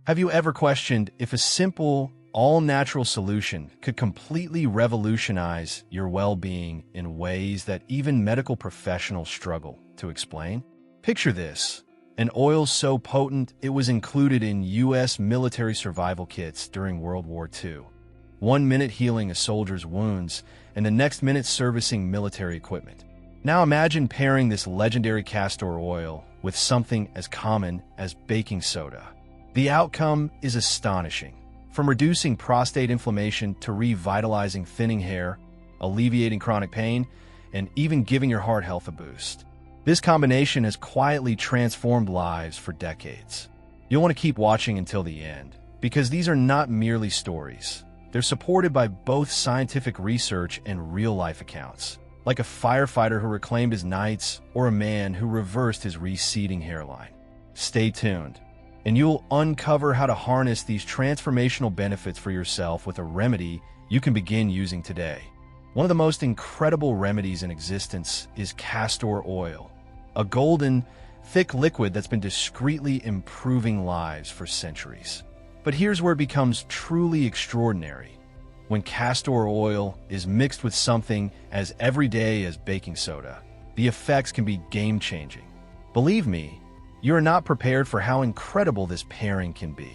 Have you ever questioned if a simple, all-natural solution could completely revolutionize your well-being in ways that even medical professionals struggle to explain? Picture this: an oil so potent it was included in U.S. military survival kits during World War II. 1 minute healing a soldier's wounds, and the next minute servicing military equipment. Now imagine pairing this legendary castor oil with something as common as baking soda. The outcome is astonishing. From reducing prostate inflammation to revitalizing thinning hair, alleviating chronic pain, and even giving your heart health a boost. This combination has quietly transformed lives for decades. You'll want to keep watching until the end, because these are not merely stories. They're supported by both scientific research and real-life accounts, like a firefighter who reclaimed his nights or a man who reversed his receding hairline. Stay tuned, and you'll uncover how to harness these transformational benefits for yourself with a remedy you can begin using today. One of the most incredible remedies in existence is castor oil, a golden, thick liquid that's been discreetly improving lives for centuries. But here's where it becomes truly extraordinary. When castor oil is mixed with something as everyday as baking soda, the effects can be game-changing. Believe me, you're not prepared for how incredible this pairing can be.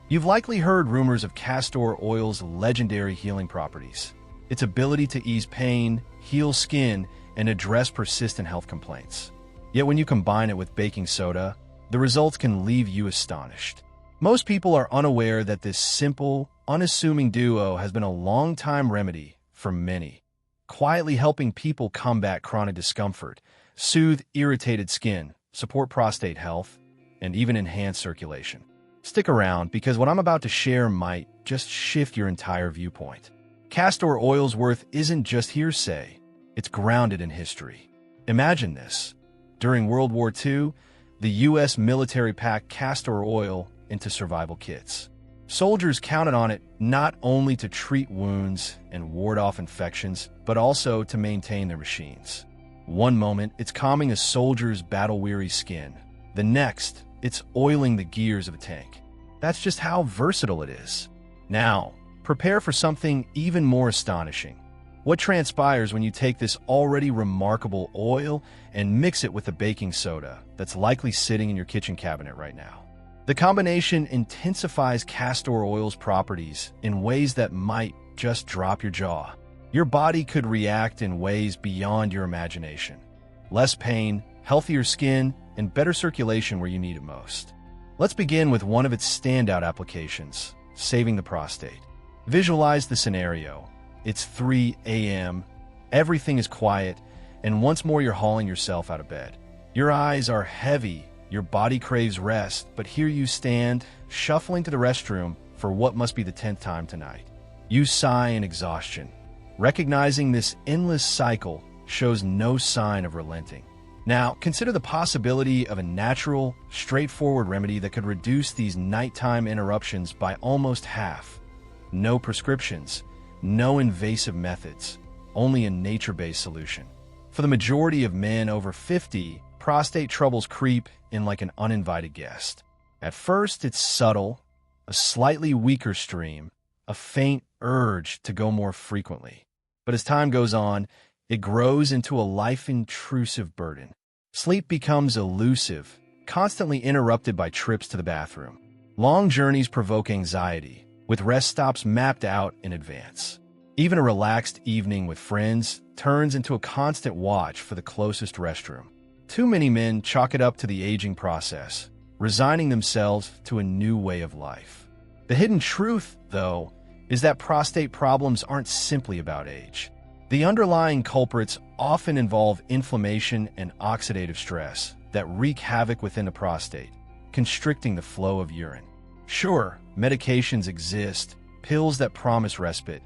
You've likely heard rumors of castor oil's legendary healing properties, its ability to ease pain, heal skin, and address persistent health complaints. Yet when you combine it with baking soda, the results can leave you astonished. Most people are unaware that this simple, unassuming duo has been a long-time remedy for many, quietly helping people combat chronic discomfort, soothe irritated skin, support prostate health, and even enhance circulation. Stick around, because what I'm about to share might just shift your entire viewpoint. Castor oil's worth isn't just hearsay, it's grounded in history. Imagine this. During World War II, the U.S. military packed castor oil into survival kits. Soldiers counted on it not only to treat wounds and ward off infections, but also to maintain their machines. One moment, it's calming a soldier's battle-weary skin. The next, it's oiling the gears of a tank. That's just how versatile it is. Now, prepare for something even more astonishing. What transpires when you take this already remarkable oil and mix it with the baking soda that's likely sitting in your kitchen cabinet right now? The combination intensifies castor oil's properties in ways that might just drop your jaw. Your body could react in ways beyond your imagination. Less pain, healthier skin, and better circulation where you need it most. Let's begin with one of its standout applications, saving the prostate. Visualize the scenario. It's 3 a.m., everything is quiet, and once more you're hauling yourself out of bed. Your eyes are heavy, your body craves rest, but here you stand, shuffling to the restroom for what must be the 10th time tonight. You sigh in exhaustion. Recognizing this endless cycle shows no sign of relenting. Now, consider the possibility of a natural, straightforward remedy that could reduce these nighttime interruptions by almost half. No prescriptions, no invasive methods, only a nature-based solution. For the majority of men over 50, prostate troubles creep in like an uninvited guest. At first, it's subtle, a slightly weaker stream, a faint urge to go more frequently. But as time goes on, it grows into a life-intrusive burden. Sleep becomes elusive, constantly interrupted by trips to the bathroom. Long journeys provoke anxiety, with rest stops mapped out in advance. Even a relaxed evening with friends turns into a constant watch for the closest restroom. Too many men chalk it up to the aging process, resigning themselves to a new way of life. The hidden truth, though, is that prostate problems aren't simply about age. The underlying culprits often involve inflammation and oxidative stress that wreak havoc within the prostate, constricting the flow of urine. Sure, medications exist, pills that promise respite,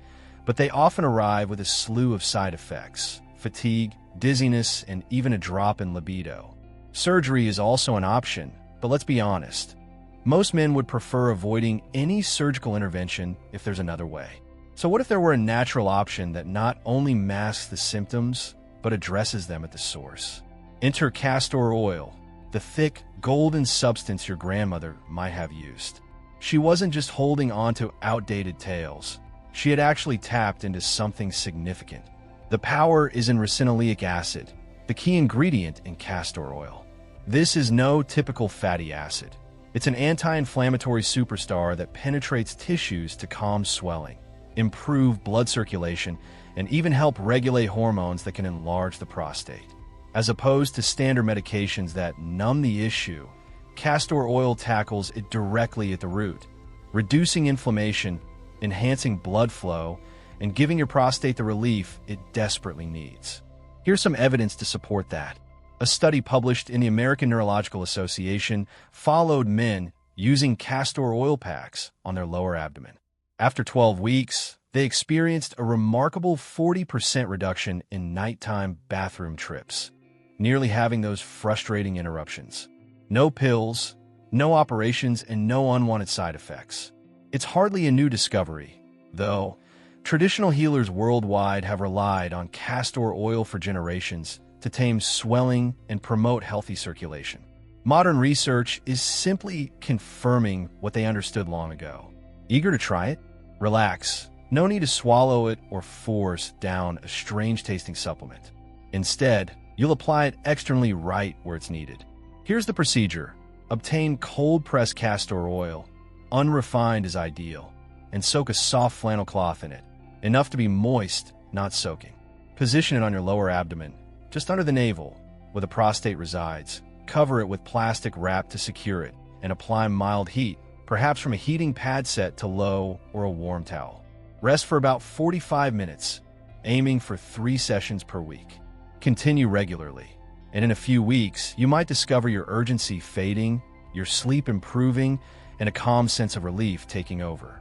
but they often arrive with a slew of side effects: fatigue, dizziness, and even a drop in libido. Surgery is also an option, but let's be honest. Most men would prefer avoiding any surgical intervention if there's another way. So what if there were a natural option that not only masks the symptoms, but addresses them at the source? Enter castor oil, the thick, golden substance your grandmother might have used. She wasn't just holding on to outdated tales. She had actually tapped into something significant. The power is in ricinoleic acid, the key ingredient in castor oil. This is no typical fatty acid. It's an anti-inflammatory superstar that penetrates tissues to calm swelling, improve blood circulation, and even help regulate hormones that can enlarge the prostate. As opposed to standard medications that numb the issue, castor oil tackles it directly at the root, reducing inflammation, enhancing blood flow, and giving your prostate the relief it desperately needs. Here's some evidence to support that. A study published in the American Neurological Association followed men using castor oil packs on their lower abdomen. After 12 weeks, they experienced a remarkable 40% reduction in nighttime bathroom trips, nearly having those frustrating interruptions. No pills, no operations, and no unwanted side effects. It's hardly a new discovery, though. Traditional healers worldwide have relied on castor oil for generations to tame swelling and promote healthy circulation. Modern research is simply confirming what they understood long ago. Eager to try it? Relax. No need to swallow it or force down a strange-tasting supplement. Instead, you'll apply it externally right where it's needed. Here's the procedure. Obtain cold-pressed castor oil. Unrefined is ideal. And soak a soft flannel cloth in it. Enough to be moist, not soaking. Position it on your lower abdomen, just under the navel, where the prostate resides. Cover it with plastic wrap to secure it, and apply mild heat, perhaps from a heating pad set to low or a warm towel. Rest for about 45 minutes, aiming for 3 sessions per week. Continue regularly, and in a few weeks, you might discover your urgency fading, your sleep improving, and a calm sense of relief taking over.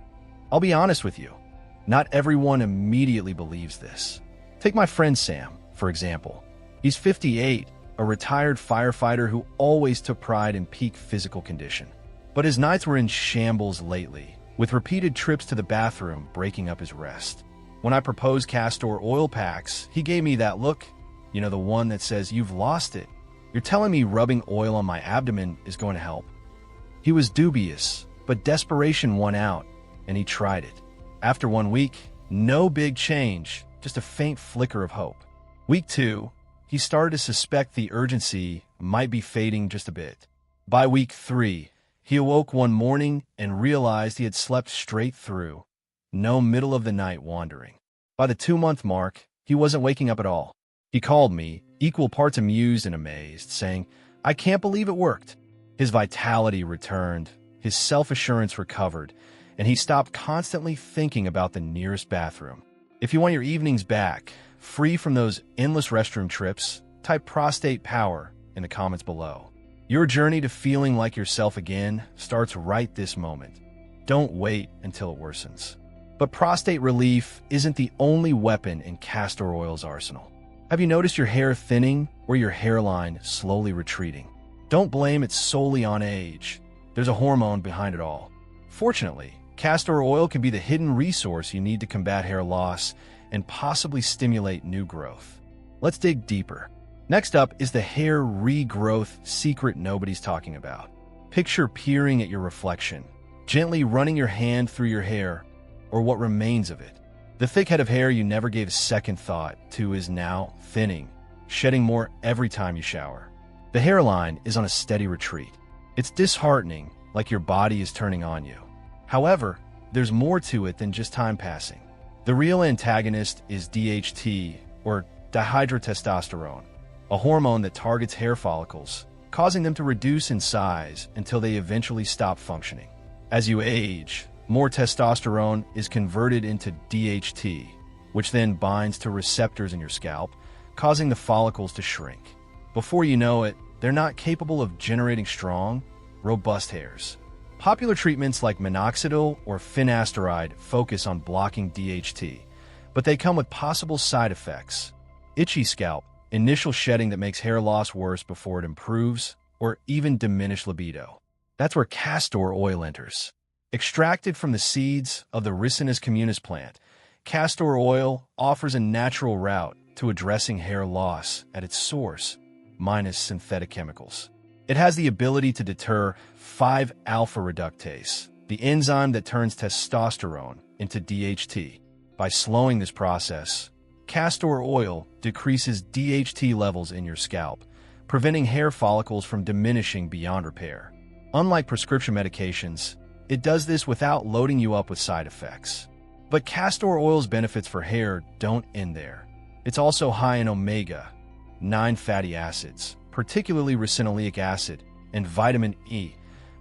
I'll be honest with you. Not everyone immediately believes this. Take my friend Sam, for example. He's 58, a retired firefighter who always took pride in peak physical condition. But his nights were in shambles lately, with repeated trips to the bathroom breaking up his rest. When I proposed castor oil packs, he gave me that look, the one that says, "You've lost it. You're telling me rubbing oil on my abdomen is going to help?" He was dubious, but desperation won out, and he tried it. After 1 week, no big change, just a faint flicker of hope. Week 2, he started to suspect the urgency might be fading just a bit. By week 3, he awoke one morning and realized he had slept straight through. No middle of the night wandering. By the 2-month mark, he wasn't waking up at all. He called me, equal parts amused and amazed, saying, "I can't believe it worked." His vitality returned, his self-assurance recovered, and he stopped constantly thinking about the nearest bathroom. If you want your evenings back, free from those endless restroom trips, type prostate power in the comments below. Your journey to feeling like yourself again starts right this moment. Don't wait until it worsens. But prostate relief isn't the only weapon in castor oil's arsenal. Have you noticed your hair thinning or your hairline slowly retreating? Don't blame it solely on age. There's a hormone behind it all. Fortunately, castor oil can be the hidden resource you need to combat hair loss and possibly stimulate new growth. Let's dig deeper. Next up is the hair regrowth secret nobody's talking about. Picture peering at your reflection, gently running your hand through your hair, or what remains of it. The thick head of hair you never gave a second thought to is now thinning, shedding more every time you shower. The hairline is on a steady retreat. It's disheartening, like your body is turning on you. However, there's more to it than just time passing. The real antagonist is DHT, or dihydrotestosterone, a hormone that targets hair follicles, causing them to reduce in size until they eventually stop functioning. As you age, more testosterone is converted into DHT, which then binds to receptors in your scalp, causing the follicles to shrink. Before you know it, they're not capable of generating strong, robust hairs. Popular treatments like minoxidil or finasteride focus on blocking DHT, but they come with possible side effects: itchy scalp, initial shedding that makes hair loss worse before it improves, or even diminished libido. That's where castor oil enters. Extracted from the seeds of the Ricinus communis plant, castor oil offers a natural route to addressing hair loss at its source, minus synthetic chemicals. It has the ability to deter 5-alpha reductase, the enzyme that turns testosterone into DHT. By slowing this process, castor oil decreases DHT levels in your scalp, preventing hair follicles from diminishing beyond repair. Unlike prescription medications, it does this without loading you up with side effects. But castor oil's benefits for hair don't end there. It's also high in omega-9 fatty acids, particularly ricinoleic acid, and vitamin E,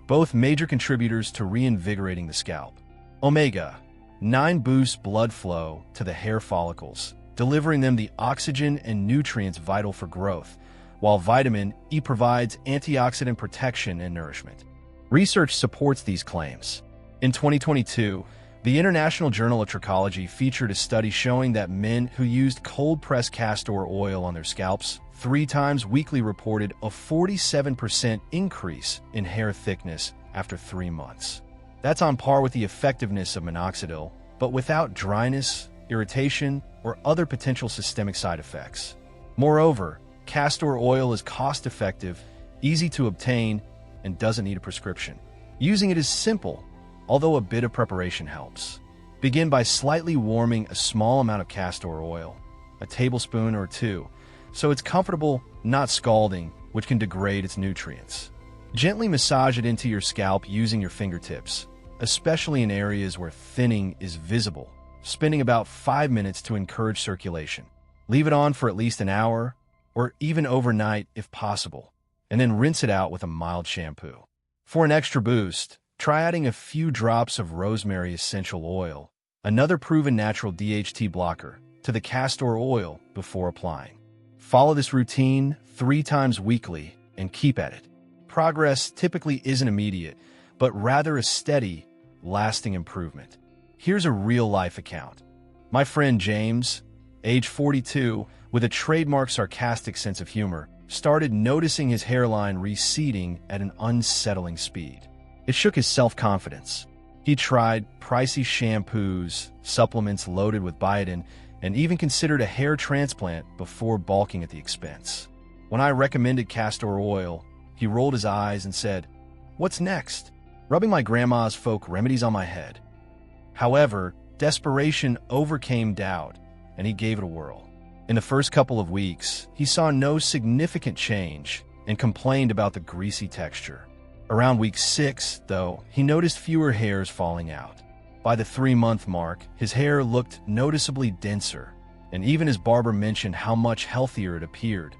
both major contributors to reinvigorating the scalp. Omega-9 boosts blood flow to the hair follicles, delivering them the oxygen and nutrients vital for growth, while vitamin E provides antioxidant protection and nourishment. Research supports these claims. In 2022, the International Journal of Trichology featured a study showing that men who used cold-pressed castor oil on their scalps 3 times weekly reported a 47% increase in hair thickness after 3 months. That's on par with the effectiveness of minoxidil, but without dryness, irritation, or other potential systemic side effects. Moreover, castor oil is cost-effective, easy to obtain, and doesn't need a prescription. Using it is simple, although a bit of preparation helps. Begin by slightly warming a small amount of castor oil, a tablespoon or 2, so it's comfortable, not scalding, which can degrade its nutrients. Gently massage it into your scalp using your fingertips, especially in areas where thinning is visible, spending about 5 minutes to encourage circulation. Leave it on for at least an hour, or even overnight if possible, and then rinse it out with a mild shampoo. For an extra boost, try adding a few drops of rosemary essential oil, another proven natural DHT blocker, to the castor oil before applying. Follow this routine 3 times weekly and keep at it. Progress typically isn't immediate, but rather a steady, lasting improvement. Here's a real-life account. My friend James, age 42, with a trademark sarcastic sense of humor, started noticing his hairline receding at an unsettling speed. It shook his self-confidence. He tried pricey shampoos, supplements loaded with biotin, and even considered a hair transplant before balking at the expense. When I recommended castor oil, he rolled his eyes and said, "What's next? Rubbing my grandma's folk remedies on my head." However, desperation overcame doubt, and he gave it a whirl. In the first couple of weeks, he saw no significant change and complained about the greasy texture. Around week 6, though, he noticed fewer hairs falling out. By the 3-month mark, his hair looked noticeably denser, and even his barber mentioned how much healthier it appeared.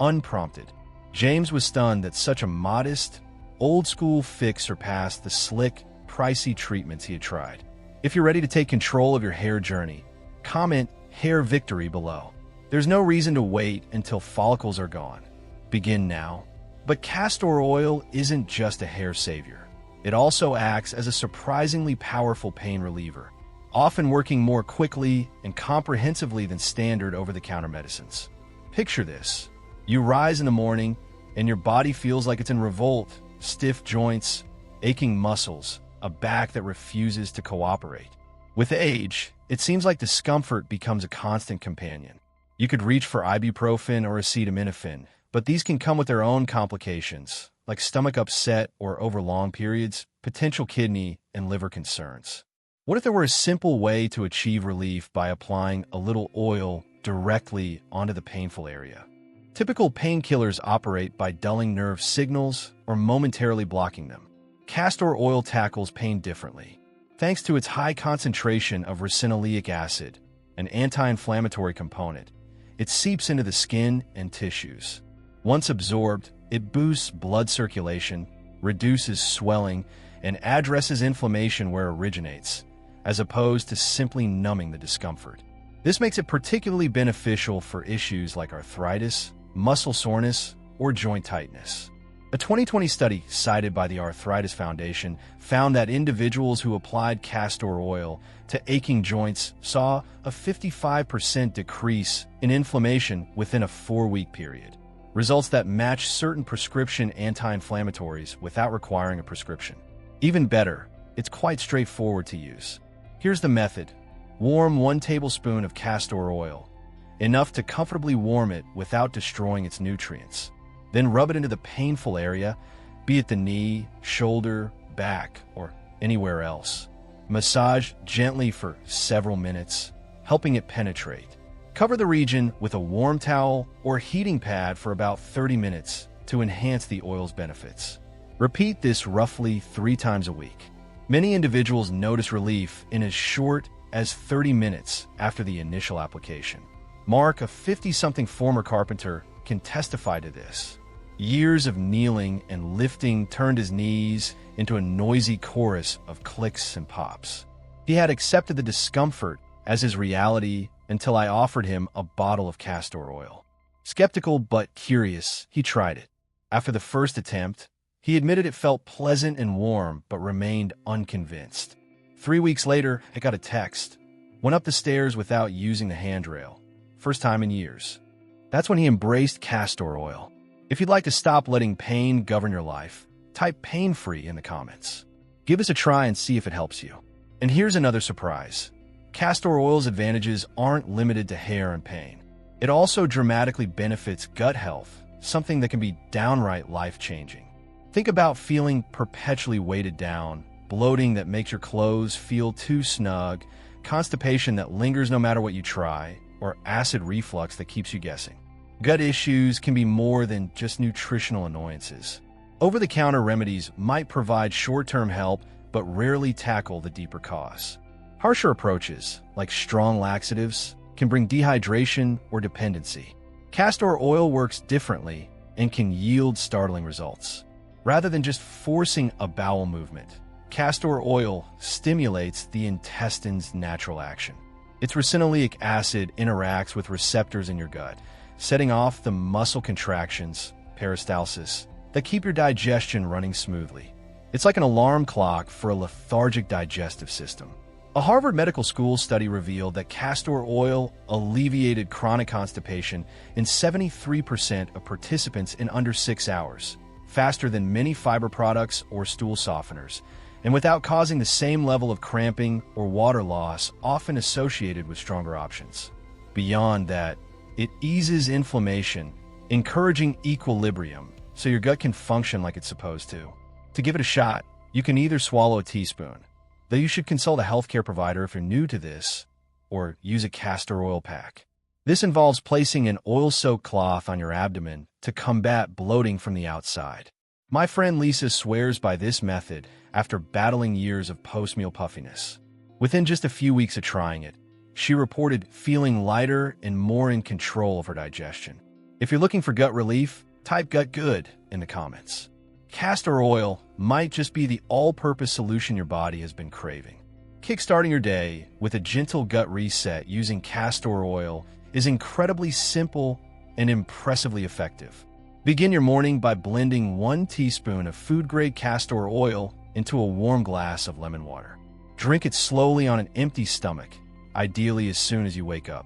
Unprompted, James was stunned that such a modest, old-school fix surpassed the slick, pricey treatments he had tried. If you're ready to take control of your hair journey, comment "hair victory" below. There's no reason to wait until follicles are gone. Begin now. But castor oil isn't just a hair savior. It also acts as a surprisingly powerful pain reliever, often working more quickly and comprehensively than standard over-the-counter medicines. Picture this. You rise in the morning, and your body feels like it's in revolt, stiff joints, aching muscles, a back that refuses to cooperate. With age, it seems like discomfort becomes a constant companion. You could reach for ibuprofen or acetaminophen, but these can come with their own complications, like stomach upset or over long periods, potential kidney and liver concerns. What if there were a simple way to achieve relief by applying a little oil directly onto the painful area? Typical painkillers operate by dulling nerve signals or momentarily blocking them. Castor oil tackles pain differently. Thanks to its high concentration of ricinoleic acid, an anti-inflammatory component, it seeps into the skin and tissues. Once absorbed, it boosts blood circulation, reduces swelling, and addresses inflammation where it originates, as opposed to simply numbing the discomfort. This makes it particularly beneficial for issues like arthritis, muscle soreness, or joint tightness. A 2020 study cited by the Arthritis Foundation found that individuals who applied castor oil to aching joints saw a 55% decrease in inflammation within a 4-week period. Results that match certain prescription anti-inflammatories without requiring a prescription. Even better, it's quite straightforward to use. Here's the method. Warm 1 tablespoon of castor oil, enough to comfortably warm it without destroying its nutrients. Then rub it into the painful area, be it the knee, shoulder, back, or anywhere else. Massage gently for several minutes, helping it penetrate. Cover the region with a warm towel or heating pad for about 30 minutes to enhance the oil's benefits. Repeat this roughly 3 times a week. Many individuals notice relief in as short as 30 minutes after the initial application. Mark, a 50-something former carpenter, can testify to this. Years of kneeling and lifting turned his knees into a noisy chorus of clicks and pops. He had accepted the discomfort as his reality until I offered him a bottle of castor oil. Skeptical but curious, he tried it. After the first attempt, he admitted it felt pleasant and warm, but remained unconvinced. 3 weeks later, I got a text. Went up the stairs without using the handrail. First time in years. That's when he embraced castor oil. If you'd like to stop letting pain govern your life, type pain-free in the comments. Give us a try and see if it helps you. And here's another surprise. Castor oil's advantages aren't limited to hair and pain. It also dramatically benefits gut health, something that can be downright life-changing. Think about feeling perpetually weighted down, bloating that makes your clothes feel too snug, constipation that lingers no matter what you try, or acid reflux that keeps you guessing. Gut issues can be more than just nutritional annoyances. Over-the-counter remedies might provide short-term help, but rarely tackle the deeper cause. Harsher approaches, like strong laxatives, can bring dehydration or dependency. Castor oil works differently and can yield startling results. Rather than just forcing a bowel movement, castor oil stimulates the intestine's natural action. Its ricinoleic acid interacts with receptors in your gut, setting off the muscle contractions, peristalsis, that keep your digestion running smoothly. It's like an alarm clock for a lethargic digestive system. A Harvard Medical School study revealed that castor oil alleviated chronic constipation in 73% of participants in under 6 hours, faster than many fiber products or stool softeners, and without causing the same level of cramping or water loss often associated with stronger options. Beyond that, it eases inflammation, encouraging equilibrium so your gut can function like it's supposed to. To give it a shot, you can either swallow a teaspoon, though you should consult a healthcare provider if you're new to this, or use a castor oil pack. This involves placing an oil-soaked cloth on your abdomen to combat bloating from the outside. My friend Lisa swears by this method after battling years of post-meal puffiness. Within just a few weeks of trying it, she reported feeling lighter and more in control of her digestion. If you're looking for gut relief, type gut good in the comments. Castor oil might just be the all-purpose solution your body has been craving. Kickstarting your day with a gentle gut reset using castor oil is incredibly simple and impressively effective. Begin your morning by blending 1 teaspoon of food-grade castor oil into a warm glass of lemon water. Drink it slowly on an empty stomach, ideally as soon as you wake up.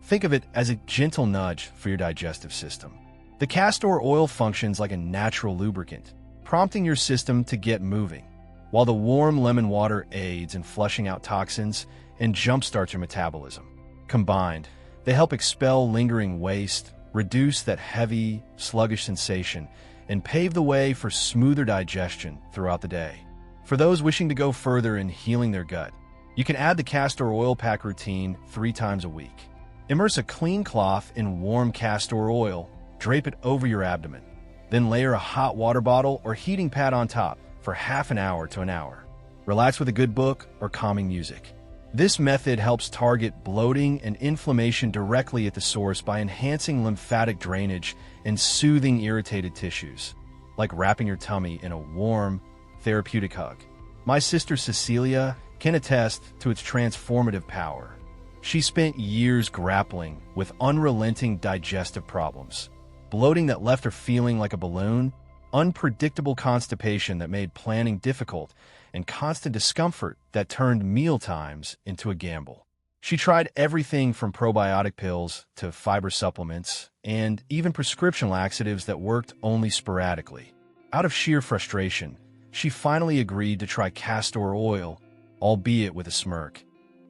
Think of it as a gentle nudge for your digestive system. The castor oil functions like a natural lubricant, prompting your system to get moving, while the warm lemon water aids in flushing out toxins and jumpstarts your metabolism. Combined, they help expel lingering waste, reduce that heavy, sluggish sensation, and pave the way for smoother digestion throughout the day. For those wishing to go further in healing their gut, you can add the castor oil pack routine 3 times a week. Immerse a clean cloth in warm castor oil, drape it over your abdomen, then layer a hot water bottle or heating pad on top for half an hour to an hour. Relax with a good book or calming music. This method helps target bloating and inflammation directly at the source by enhancing lymphatic drainage and soothing irritated tissues, like wrapping your tummy in a warm, therapeutic hug. My sister Cecilia can attest to its transformative power. She spent years grappling with unrelenting digestive problems, bloating that left her feeling like a balloon, unpredictable constipation that made planning difficult, and constant discomfort that turned meal times into a gamble. She tried everything from probiotic pills to fiber supplements, and even prescription laxatives that worked only sporadically. Out of sheer frustration, she finally agreed to try castor oil, albeit with a smirk.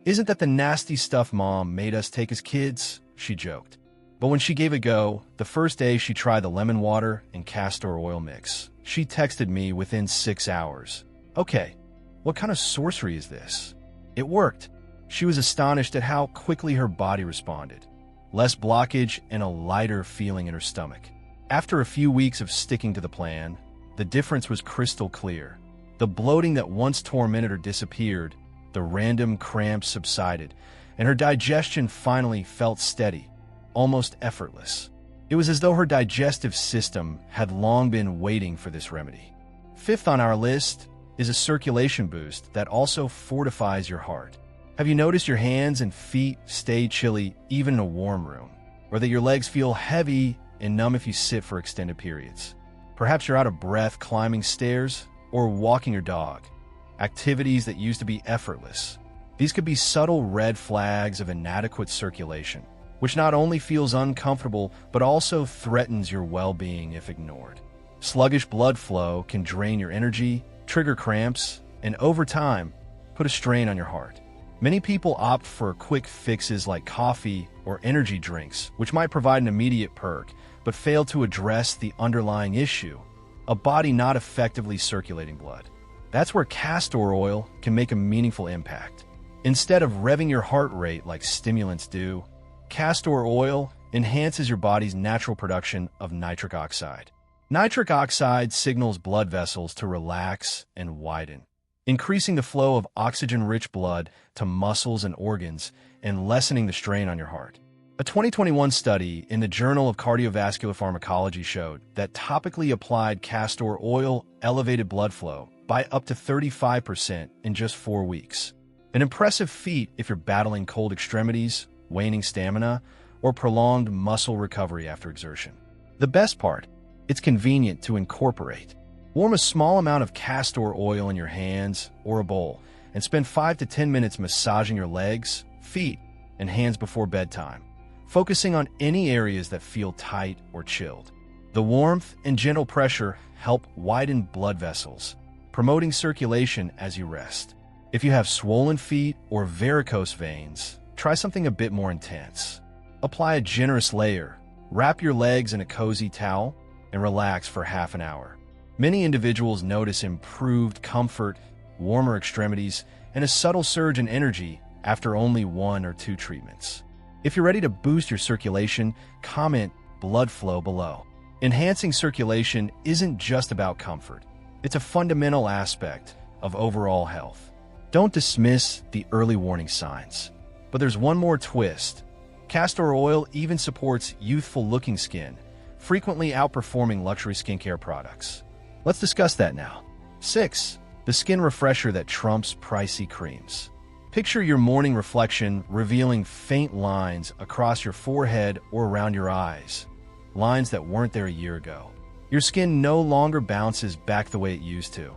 "Isn't that the nasty stuff Mom made us take as kids?" she joked. But when she gave it a go, the first day she tried the lemon water and castor oil mix, she texted me within 6 hours. "Okay, What kind of sorcery is this? It worked. She was astonished at how quickly her body responded. Less blockage and a lighter feeling in her stomach. After a few weeks of sticking to the plan, the difference was crystal clear. The bloating that once tormented her disappeared, the random cramps subsided, and her digestion finally felt steady, almost effortless. It was as though her digestive system had long been waiting for this remedy. Fifth on our list is a circulation boost that also fortifies your heart. Have you noticed your hands and feet stay chilly even in a warm room? Or that your legs feel heavy and numb if you sit for extended periods? Perhaps you're out of breath climbing stairs or walking your dog. Activities that used to be effortless. These could be subtle red flags of inadequate circulation, which not only feels uncomfortable but also threatens your well-being if ignored. Sluggish blood flow can drain your energy, trigger cramps, and over time, put a strain on your heart. Many people opt for quick fixes like coffee or energy drinks, which might provide an immediate perk, but fail to address the underlying issue, a body not effectively circulating blood. That's where castor oil can make a meaningful impact. Instead of revving your heart rate like stimulants do, castor oil enhances your body's natural production of nitric oxide. Nitric oxide signals blood vessels to relax and widen, increasing the flow of oxygen-rich blood to muscles and organs and lessening the strain on your heart. A 2021 study in the Journal of Cardiovascular Pharmacology showed that topically applied castor oil elevated blood flow by up to 35% in just 4 weeks. An impressive feat if you're battling cold extremities, waning stamina, or prolonged muscle recovery after exertion. The best part, it's convenient to incorporate. Warm a small amount of castor oil in your hands or a bowl and spend 5 to 10 minutes massaging your legs, feet, and hands before bedtime, focusing on any areas that feel tight or chilled. The warmth and gentle pressure help widen blood vessels, promoting circulation as you rest. If you have swollen feet or varicose veins, try something a bit more intense. Apply a generous layer, wrap your legs in a cozy towel, and relax for half an hour. Many individuals notice improved comfort, warmer extremities, and a subtle surge in energy after only 1 or 2 treatments. If you're ready to boost your circulation, comment blood flow below. Enhancing circulation isn't just about comfort. It's a fundamental aspect of overall health. Don't dismiss the early warning signs. But there's one more twist. Castor oil even supports youthful-looking skin, frequently outperforming luxury skincare products. Let's discuss that now. 6. The skin refresher that trumps pricey creams. Picture your morning reflection revealing faint lines across your forehead or around your eyes, lines that weren't there a year ago. Your skin no longer bounces back the way it used to.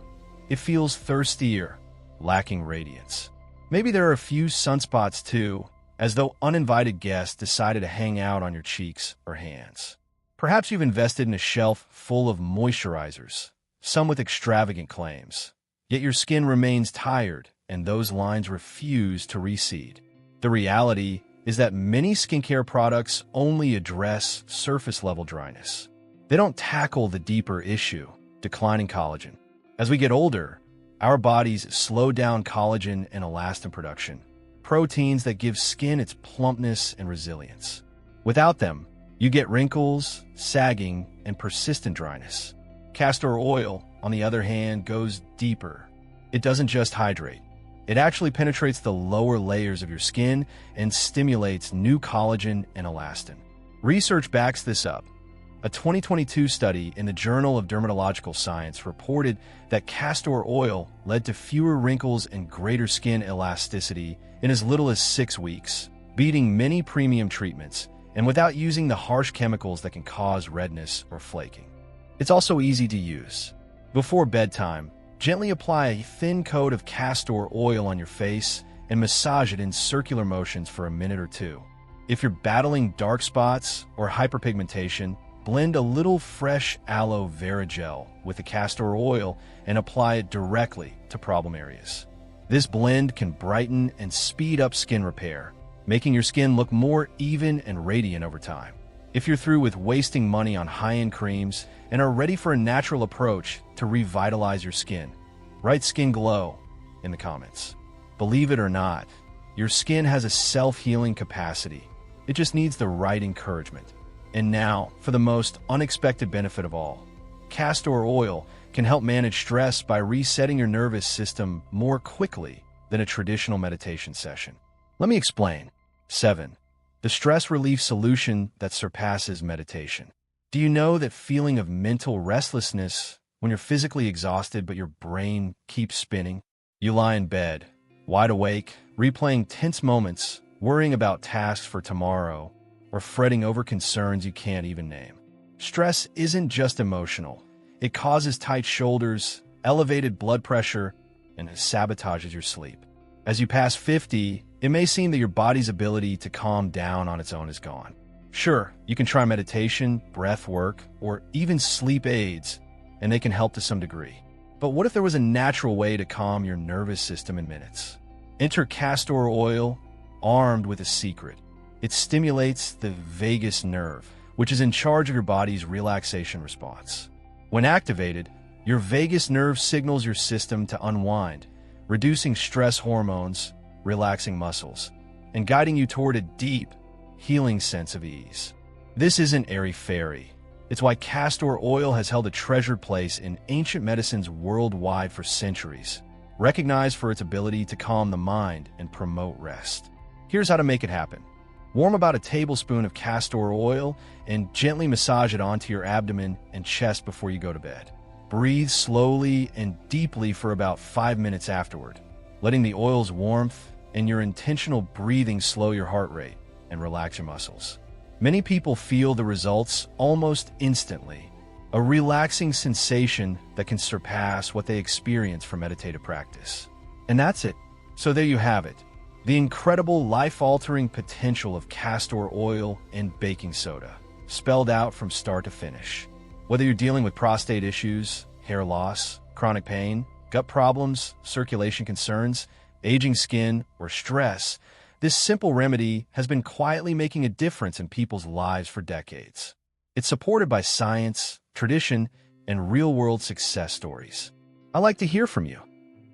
It feels thirstier, lacking radiance. Maybe there are a few sunspots too, as though uninvited guests decided to hang out on your cheeks or hands. Perhaps you've invested in a shelf full of moisturizers, some with extravagant claims. Yet your skin remains tired, and those lines refuse to recede. The reality is that many skincare products only address surface-level dryness. They don't tackle the deeper issue, declining collagen. As we get older, our bodies slow down collagen and elastin production, proteins that give skin its plumpness and resilience. Without them, you get wrinkles, sagging, and persistent dryness. Castor oil, on the other hand, goes deeper. It doesn't just hydrate. It actually penetrates the lower layers of your skin and stimulates new collagen and elastin. Research backs this up. A 2022 study in the Journal of Dermatological Science reported that castor oil led to fewer wrinkles and greater skin elasticity in as little as 6 weeks, beating many premium treatments, and without using the harsh chemicals that can cause redness or flaking. It's also easy to use. Before bedtime, gently apply a thin coat of castor oil on your face and massage it in circular motions for a minute or 2. If you're battling dark spots or hyperpigmentation, blend a little fresh aloe vera gel with the castor oil and apply it directly to problem areas. This blend can brighten and speed up skin repair, making your skin look more even and radiant over time. If you're through with wasting money on high-end creams and are ready for a natural approach to revitalize your skin, Right Skin Glow, in the comments. Believe it or not, your skin has a self-healing capacity. It just needs the right encouragement. And now, for the most unexpected benefit of all. Castor oil can help manage stress by resetting your nervous system more quickly than a traditional meditation session. Let me explain. 7. The stress relief solution that surpasses meditation. Do you know that feeling of mental restlessness when you're physically exhausted but your brain keeps spinning? You lie in bed, wide awake, replaying tense moments, worrying about tasks for tomorrow, or fretting over concerns you can't even name. Stress isn't just emotional. It causes tight shoulders, elevated blood pressure, and it sabotages your sleep. As you pass 50, it may seem that your body's ability to calm down on its own is gone. Sure, you can try meditation, breath work, or even sleep aids, and they can help to some degree. But what if there was a natural way to calm your nervous system in minutes? Enter castor oil, armed with a secret. It stimulates the vagus nerve, which is in charge of your body's relaxation response. When activated, your vagus nerve signals your system to unwind, reducing stress hormones, relaxing muscles, and guiding you toward a deep, healing sense of ease. This isn't airy-fairy. It's why castor oil has held a treasured place in ancient medicines worldwide for centuries, recognized for its ability to calm the mind and promote rest. Here's how to make it happen. Warm about a tablespoon of castor oil and gently massage it onto your abdomen and chest before you go to bed. Breathe slowly and deeply for about 5 minutes afterward, letting the oil's warmth and your intentional breathing slow your heart rate and relax your muscles. Many people feel the results almost instantly, a relaxing sensation that can surpass what they experience from meditative practice. And that's it. So there you have it. The incredible life-altering potential of castor oil and baking soda, spelled out from start to finish. Whether you're dealing with prostate issues, hair loss, chronic pain, gut problems, circulation concerns, aging skin, or stress, this simple remedy has been quietly making a difference in people's lives for decades. It's supported by science, tradition, and real-world success stories. I'd like to hear from you.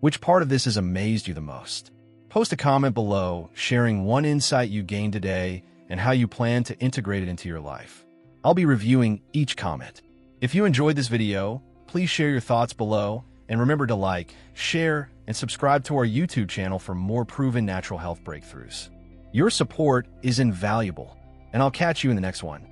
Which part of this has amazed you the most? Post a comment below sharing one insight you gained today and how you plan to integrate it into your life. I'll be reviewing each comment. If you enjoyed this video, please share your thoughts below and remember to like, share, and subscribe to our YouTube channel for more proven natural health breakthroughs. Your support is invaluable, and I'll catch you in the next one.